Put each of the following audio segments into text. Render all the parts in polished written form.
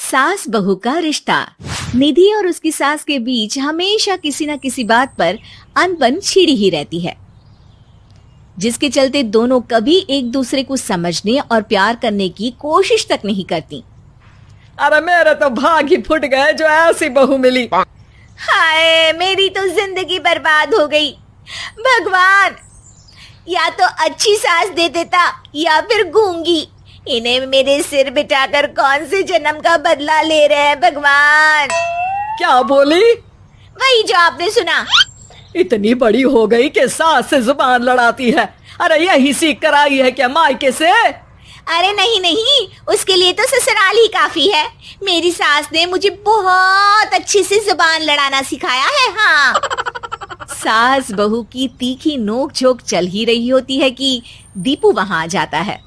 सास बहू का रिश्ता। निधि और उसकी सास के बीच हमेशा किसी न किसी बात पर अनबन छिड़ी ही रहती है, जिसके चलते दोनों कभी एक दूसरे को समझने और प्यार करने की कोशिश तक नहीं करती। अरे मेरे तो भाग ही फुट गए जो ऐसी बहू मिली। हाय, मेरी तो जिंदगी बर्बाद हो गई। भगवान, या तो अच्छी सास दे देता या फिर गूंगी। इन्हें मेरे सिर बिठाकर कौन से जन्म का बदला ले रहे हैं भगवान। क्या बोली? वही जो आपने सुना। इतनी बड़ी हो गई कि सास से जुबान लड़ाती है। अरे यही सीख कर आई है क्या मायके से? अरे नहीं नहीं, उसके लिए तो ससुराल ही काफी है। मेरी सास ने मुझे बहुत अच्छे से जुबान लड़ाना सिखाया है। हाँ। सास बहू की तीखी नोक झोंक चल ही रही होती है कि दीपू वहां आ जाता है।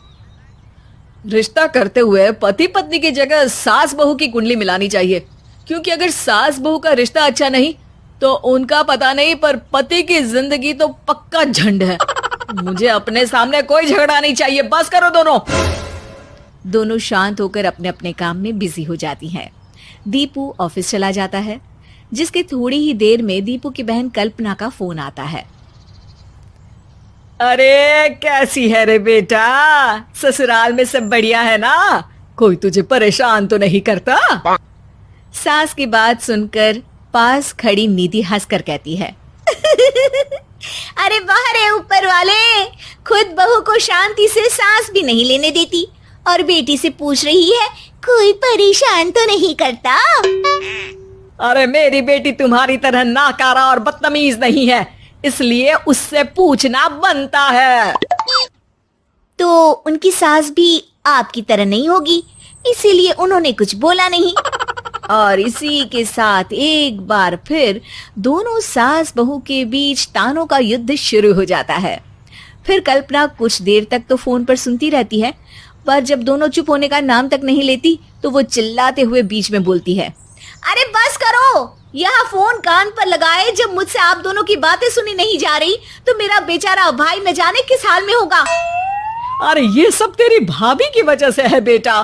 रिश्ता करते हुए पति पत्नी की जगह सास बहू की कुंडली मिलानी चाहिए, क्योंकि अगर सास बहू का रिश्ता अच्छा नहीं तो उनका पता नहीं, पर पति की जिंदगी तो पक्का झंड है। मुझे अपने सामने कोई झगड़ा नहीं चाहिए, बस करो दोनों। दोनों शांत होकर अपने अपने काम में बिजी हो जाती हैं। दीपू ऑफिस चला जाता है, जिसके थोड़ी ही देर में दीपू की बहन कल्पना का फोन आता है। अरे कैसी है रे बेटा? ससुराल में सब बढ़िया है ना? कोई तुझे परेशान तो नहीं करता? सास की बात सुनकर पास खड़ी निधि हंसकर कहती है, अरे वाह रे ऊपर वाले, खुद बहू को शांति से सांस भी नहीं लेने देती और बेटी से पूछ रही है कोई परेशान तो नहीं करता। अरे मेरी बेटी तुम्हारी तरह नाकारा और बदतमीज नहीं है, इसलिए उससे पूछना बनता है। तो उनकी सास भी आपकी तरह नहीं होगी, इसीलिए उन्होंने कुछ बोला नहीं। और इसी के साथ एक बार फिर दोनों सास बहू के बीच तानों का युद्ध शुरू हो जाता है। फिर कल्पना कुछ देर तक तो फोन पर सुनती रहती है, पर जब दोनों चुप होने का नाम तक नहीं लेती तो वो चिल्लाते हुए बीच में बोलती है, अरे बस करो, यह फोन कान पर लगाए जब मुझसे आप दोनों की बातें सुनी नहीं जा रही तो मेरा बेचारा भाई न जाने किस हाल में होगा। अरे ये सब तेरी भाभी की वजह से है बेटा।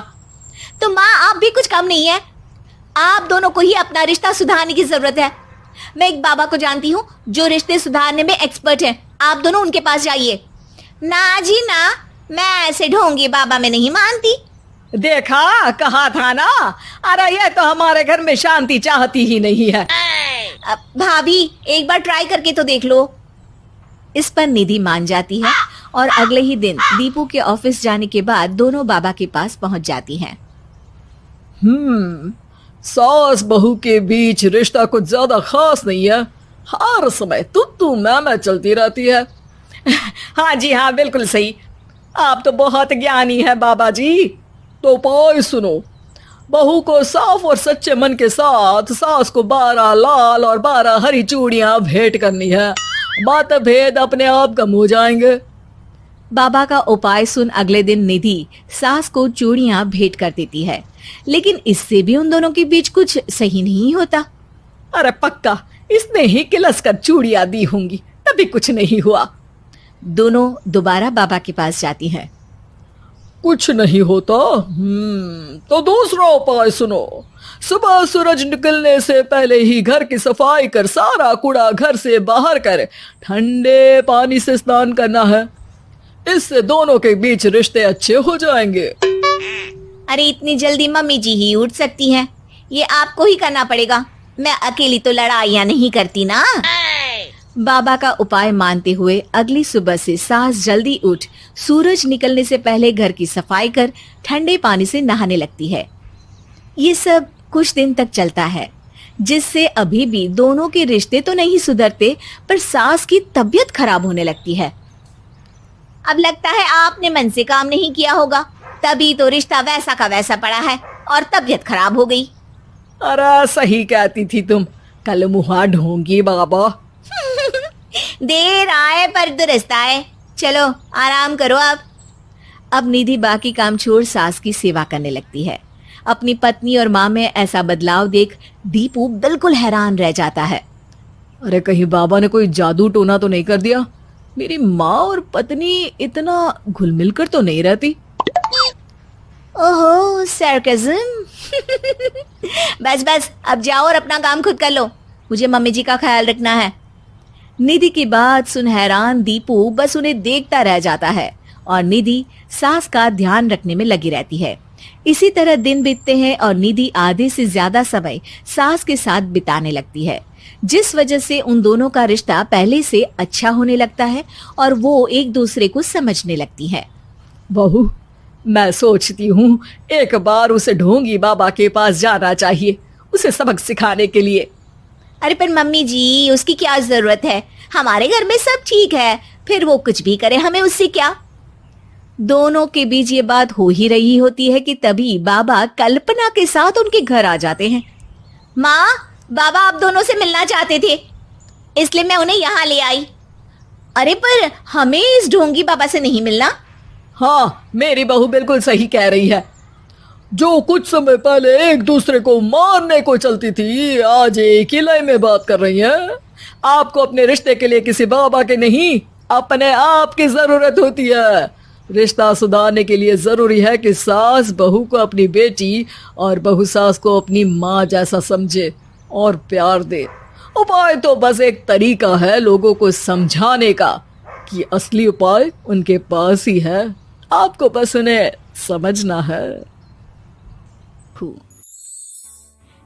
तो माँ, आप भी कुछ कम नहीं है। आप दोनों को ही अपना रिश्ता सुधारने की जरूरत है। मैं एक बाबा को जानती हूँ जो रिश्ते सुधारने में एक्सपर्ट हैं। आप दोनों उनके पास जाइए। ना जी ना, मैं ऐसे ढोंगी बाबा में नहीं मानती। देखा, कहा था ना। अरे ये तो हमारे घर में शांति चाहती ही नहीं है। भाभी, एक बार ट्राई करके तो देख लो। इस पर निधि मान जाती है और अगले ही दिन दीपू के ऑफिस जाने के बाद दोनों बाबा के पास पहुंच जाती हैं। सास बहू के बीच रिश्ता कुछ ज्यादा खास नहीं है। हर समय तू मैं चलती रहती है। हाँ जी हाँ, बिल्कुल सही। आप तो बहुत ज्ञानी है बाबा जी। तो उपाय सुनो। बहू को साफ और सच्चे मन के साथ सास को 12 लाल और 12 हरी चूड़ियां भेंट करनी है। मतभेद अपने आप कम हो जाएंगे। बाबा का उपाय सुन अगले दिन निधि सास को चूड़ियां भेंट कर देती है, लेकिन इससे भी उन दोनों के बीच कुछ सही नहीं होता। अरे पक्का इसने ही किलस कर चूड़ियां दी होंगी, तभी कुछ नहीं हुआ। दोनों दोबारा बाबा के पास जाती हैं। कुछ नहीं होता। तो दूसरा उपाय सुनो। सुबह सूरज निकलने से पहले ही घर की सफाई कर सारा कूड़ा घर से बाहर कर ठंडे पानी से स्नान करना है। इससे दोनों के बीच रिश्ते अच्छे हो जाएंगे। अरे इतनी जल्दी मम्मी जी ही उठ सकती हैं? ये आपको ही करना पड़ेगा। मैं अकेली तो लड़ाइयाँ नहीं करती ना। बाबा का उपाय मानते हुए अगली सुबह से सास जल्दी उठ सूरज निकलने से पहले घर की सफाई कर ठंडे पानी से नहाने लगती है। ये सब कुछ दिन तक चलता है, जिससे अभी भी दोनों के रिश्ते तो नहीं सुधरते, पर सास की तबीयत खराब होने लगती है। अब लगता है आपने मन से काम नहीं किया होगा, तभी तो रिश्ता वैसा का वैसा पड़ा है और तबीयत खराब हो गई। अरे सही कहती थी तुम, कल मुहा ढोंगी बाबा। देर आए पर दुरुस्त आए। चलो आराम करो अब निधि बाकी काम छोड़ सास की सेवा करने लगती है। अपनी पत्नी और माँ में ऐसा बदलाव देख दीपू बिल्कुल हैरान रह जाता है। अरे कहीं बाबा ने कोई जादू टोना तो नहीं कर दिया? मेरी माँ और पत्नी इतना घुल मिल कर तो नहीं रहती। ओहो, सरकज़म। बस बस, अब जाओ और अपना काम खुद कर लो, मुझे मम्मी जी का ख्याल रखना है। निधि की बात सुन हैरान दीपू बस उन्हें देखता रह जाता है और निधि सास का ध्यान रखने में लगी रहती है। इसी तरह दिन बीतते हैं और निधि आधे से ज्यादा समय सास के साथ बिताने लगती है, जिस वजह से उन दोनों का रिश्ता पहले से अच्छा होने लगता है और वो एक दूसरे को समझने लगती है। बहू, मैं सोचती हूँ एक बार उसे ढोंगी बाबा के पास जाना चाहिए, उसे सबक सिखाने के लिए। अरे पर मम्मी जी, उसकी क्या जरूरत है, हमारे घर में सब ठीक है, फिर वो कुछ भी करे, हमें उससे क्या। दोनों के बीच ये बात हो ही रही होती है कि तभी बाबा कल्पना के साथ उनके घर आ जाते हैं। माँ, बाबा आप दोनों से मिलना चाहते थे, इसलिए मैं उन्हें यहाँ ले आई। अरे पर हमें इस ढोंगी बाबा से नहीं मिलना। हाँ, मेरी बहू बिल्कुल सही कह रही है। जो कुछ समय पहले एक दूसरे को मारने को चलती थी, आज एक ही लय में बात कर रही है। आपको अपने रिश्ते के लिए किसी बाबा के नहीं, अपने आप की जरूरत होती है। रिश्ता सुधारने के लिए जरूरी है कि सास बहू को अपनी बेटी और बहू सास को अपनी माँ जैसा समझे और प्यार दे। उपाय तो बस एक तरीका है लोगों को समझाने का कि असली उपाय उनके पास ही है, आपको बस उन्हें समझना है।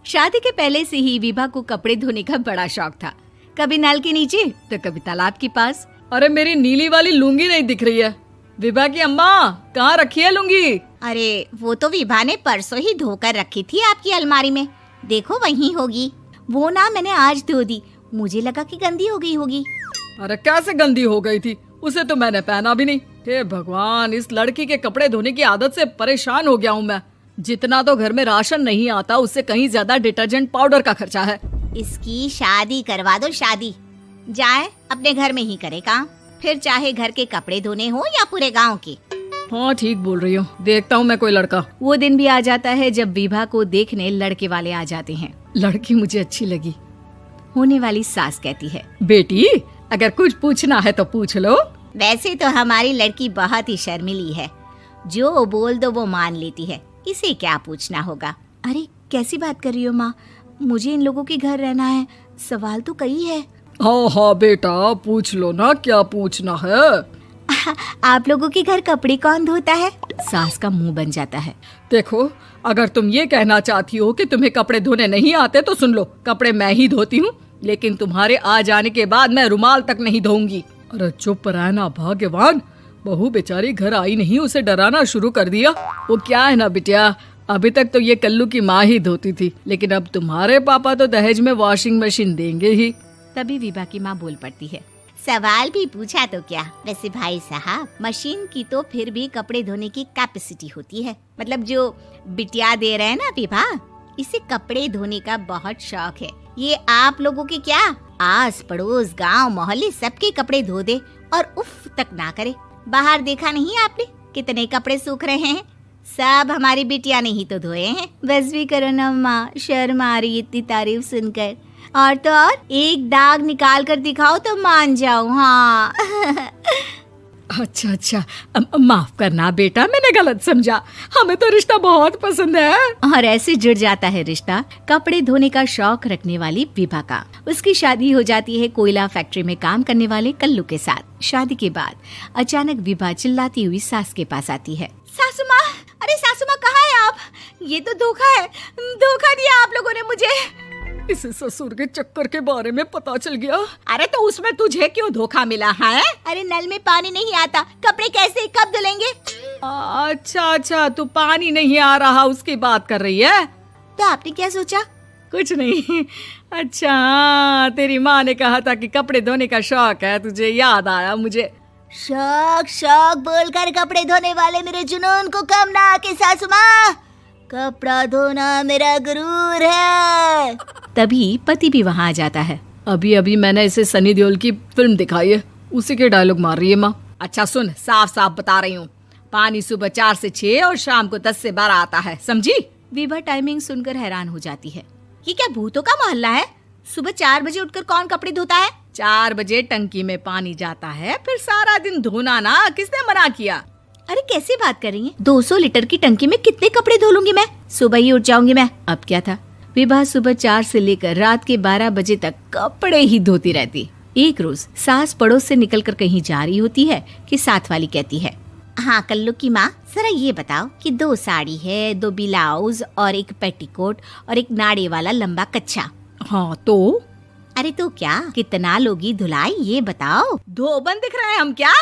शादी के पहले से ही विभा को कपड़े धोने का बड़ा शौक था, कभी नल के नीचे तो कभी तालाब के पास। अरे मेरी नीली वाली लुंगी नहीं दिख रही है। विभा की अम्मा, कहाँ रखी है लुंगी? अरे वो तो विभा ने परसों ही धोकर रखी थी आपकी अलमारी में, देखो वहीं होगी। वो ना मैंने आज धो दी, मुझे लगा कि गंदी हो गई होगी। अरे कैसे गंदी हो गई थी, उसे तो मैंने पहना भी नहीं। हे भगवान, इस लड़की के कपड़े धोने की आदत से परेशान हो गया हूँ मैं। जितना तो घर में राशन नहीं आता, उससे कहीं ज्यादा डिटर्जेंट पाउडर का खर्चा है। इसकी शादी करवा दो, शादी जाए अपने घर में ही करे काम, फिर चाहे घर के कपड़े धोने हो या पूरे गांव के। हाँ ठीक बोल रही हो, देखता हूँ मैं कोई लड़का। वो दिन भी आ जाता है जब विभा को देखने लड़के वाले आ जाते हैं। लड़की मुझे अच्छी लगी। होने वाली सास कहती है, बेटी अगर कुछ पूछना है तो पूछ लो। वैसे तो हमारी लड़की बहुत ही शर्मीली है, जो बोल दो वो मान लेती है, इसे क्या पूछना होगा। अरे कैसी बात कर रही हो माँ, मुझे इन लोगों के घर रहना है, सवाल तो कई है। हाँ हाँ बेटा, पूछ लो ना, क्या पूछना है। आप लोगों के घर कपड़े कौन धोता है? सास का मुंह बन जाता है। देखो, अगर तुम ये कहना चाहती हो कि तुम्हें कपड़े धोने नहीं आते तो सुन लो, कपड़े मैं ही धोती हूँ, लेकिन तुम्हारे आ जाने के बाद मैं रुमाल तक नहीं धोऊंगी। अरे चुप रहना भाग्यवान, बहू बेचारी घर आई नहीं, उसे डराना शुरू कर दिया। वो क्या है ना बिटिया, अभी तक तो ये कल्लू की माँ ही धोती थी, लेकिन अब तुम्हारे पापा तो दहेज में वॉशिंग मशीन देंगे ही। तभी विभा की माँ बोल पड़ती है, सवाल भी पूछा तो क्या, वैसे भाई साहब मशीन की तो फिर भी कपड़े धोने की कैपेसिटी होती है। मतलब जो बिटिया दे रहे हैं ना विभा, इसे कपड़े धोने का बहुत शौक है। ये आप लोगों के क्या, आस पड़ोस गांव मोहल्ले सबके कपड़े धो दे और उफ तक ना करे। बाहर देखा नहीं आपने कितने कपड़े सूख रहे हैं, सब हमारी बिटिया ने ही तो धोए हैं। बस भी करो ना माँ, शर्म आ रही इतनी तारीफ सुनकर। और तो और एक दाग निकाल कर दिखाओ तो मान जाओ। हाँ अच्छा अच्छा, माफ करना बेटा, मैंने गलत समझा, हमें तो रिश्ता बहुत पसंद है। और ऐसे जुड़ जाता है रिश्ता कपड़े धोने का शौक रखने वाली विभा का। उसकी शादी हो जाती है कोयला फैक्ट्री में काम करने वाले कल्लू के साथ। शादी के बाद अचानक विभा चिल्लाती हुई सास के पास आती है, सासू माँ, अरे सासू माँ कहाँ है आप? ये तो धोखा है, धोखा दिया आप लोगों ने मुझे। इसे ससुर के चक्कर के बारे में पता चल गया। अरे तो उसमें तुझे क्यों धोखा मिला है? अरे नल में पानी नहीं आता, कपड़े कैसे कब धुलेंगे? अच्छा अच्छा, तू पानी नहीं आ रहा उसकी बात कर रही है। तो आपने क्या सोचा? कुछ नहीं। अच्छा, तेरी माँ ने कहा था कि कपड़े धोने का शौक है तुझे, याद आया मुझे। शौक शौक बोलकर कपड़े धोने वाले मेरे जुनून को कम ना आके सासू माँ, कपड़ा धोना मेरा गुरूर है। तभी पति भी वहाँ आ जाता है। अभी अभी मैंने इसे सनी देओल की फिल्म दिखाई है, उसी के डायलॉग मार रही है माँ। अच्छा सुन, साफ साफ बता रही हूँ, पानी सुबह 4 से 6 और शाम को 10 से 12 आता है, समझी? विभा टाइमिंग सुनकर हैरान हो जाती है। ये क्या भूतों का मोहल्ला है? सुबह 4 बजे उठकर कौन कपड़े धोता है? 4 बजे टंकी में पानी जाता है, फिर सारा दिन धोना ना, किसने मना किया? अरे कैसे बात कर रही हैं? 200 लीटर की टंकी में कितने कपड़े धो लूंगी मैं? सुबह ही उठ जाऊंगी मैं। अब क्या था, विभा सुबह 4 से लेकर रात के 12 बजे तक कपड़े ही धोती रहती। एक रोज सास पड़ोस से निकलकर कहीं जा रही होती है कि साथ वाली कहती है, हाँ कल्लू की माँ, जरा ये बताओ कि 2 साड़ी है, 2 ब्लाउज और एक पेटीकोट और एक नाड़े वाला लंबा कच्छा। हाँ तो? अरे तो क्या, कितना लोगी धुलाई ये बताओ। धोबन दिख रहे हैं हम क्या?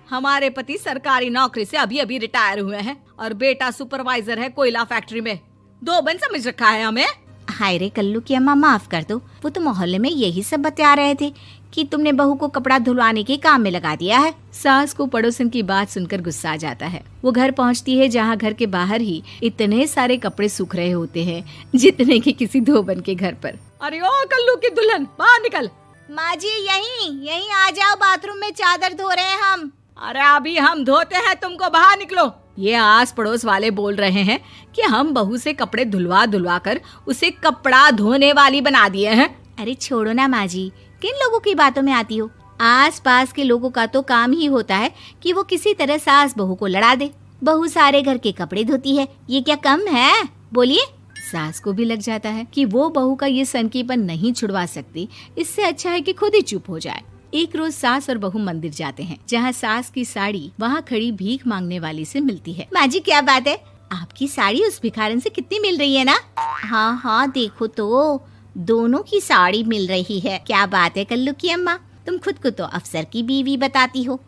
हमारे पति सरकारी नौकरी से अभी अभी रिटायर हुए हैं और बेटा सुपरवाइजर है कोयला फैक्ट्री में। धोबन समझ रखा है हमें। हाय रे कल्लू की अम्मा, माफ कर दो, वो तो मोहल्ले में यही सब बता रहे थे कि तुमने बहू को कपड़ा धुलवाने के काम में लगा दिया है। सास को पड़ोसन की बात सुनकर गुस्सा आ जाता है। वो घर पहुंचती है जहां घर के बाहर ही इतने सारे कपड़े सूख रहे होते हैं जितने कि किसी धोबन के घर पर। अरे ओ कल्लू की दुल्हन, बाहर निकल। माँ जी यहीं आ जाओ, बाथरूम में चादर धो रहे हैं हम। अरे अभी हम धोते हैं, तुमको बाहर निकलो। ये आस पड़ोस वाले बोल रहे हैं कि हम बहू से कपड़े धुलवा कर उसे कपड़ा धोने वाली बना दिए हैं। अरे छोड़ो ना माँ जी, किन लोगों की बातों में आती हो? आस पास के लोगों का तो काम ही होता है कि वो किसी तरह सास बहू को लड़ा दे। बहू सारे घर के कपड़े धोती है, ये क्या कम है? बोलिए। सास को भी लग जाता है कि वो बहू का ये सनकीपन नहीं छुड़वा सकती, इससे अच्छा है कि खुद ही चुप हो जाए। एक रोज सास और बहू मंदिर जाते हैं, जहाँ सास की साड़ी वहाँ खड़ी भीख मांगने वाली से मिलती है। माँ जी क्या बात है, आपकी साड़ी उस भिखारन से कितनी मिल रही है ना? हाँ देखो तो दोनों की साड़ी मिल रही है। क्या बात है कल्लू की अम्मा, तुम खुद को तो अफसर की बीवी बताती हो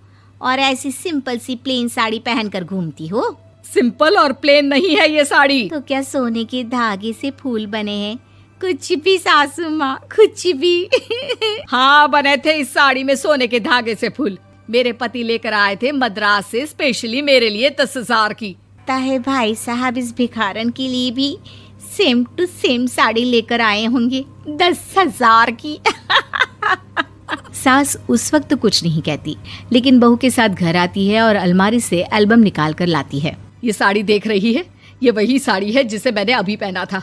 और ऐसी सिंपल सी प्लेन साड़ी पहनकर घूमती हो। सिंपल और प्लेन नहीं है ये साड़ी। तो क्या सोने के धागे से फूल बने हैं? कुछ भी सासू माँ, कुछ भी। हाँ बने थे इस साड़ी में सोने के धागे से फूल। मेरे पति लेकर आए थे मद्रास से स्पेशली मेरे लिए 10,000 की। ताहे भाई साहब इस भिखारन के लिए भी सेम टू सेम साड़ी लेकर आए होंगे 10,000 की। सास उस वक्त कुछ नहीं कहती, लेकिन बहू के साथ घर आती है और अलमारी से एल्बम निकाल कर लाती है। ये साड़ी देख रही है, ये वही साड़ी है जिसे मैंने अभी पहना था।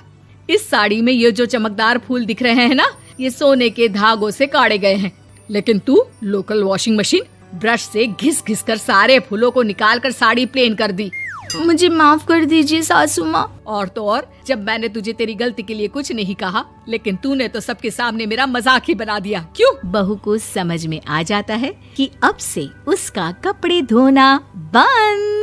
इस साड़ी में ये जो चमकदार फूल दिख रहे हैं ना, ये सोने के धागों से काटे गए हैं। लेकिन तू लोकल वॉशिंग मशीन ब्रश से घिस घिस कर सारे फूलों को निकाल कर साड़ी प्लेन कर दी। मुझे माफ कर दीजिए सासू माँ। और तो और, जब मैंने तुझे तेरी गलती के लिए कुछ नहीं कहा, लेकिन तूने तो सबके सामने मेरा मजाक ही बना दिया। क्यों? बहू को समझ में आ जाता है कि अब से उसका कपड़े धोना बंद।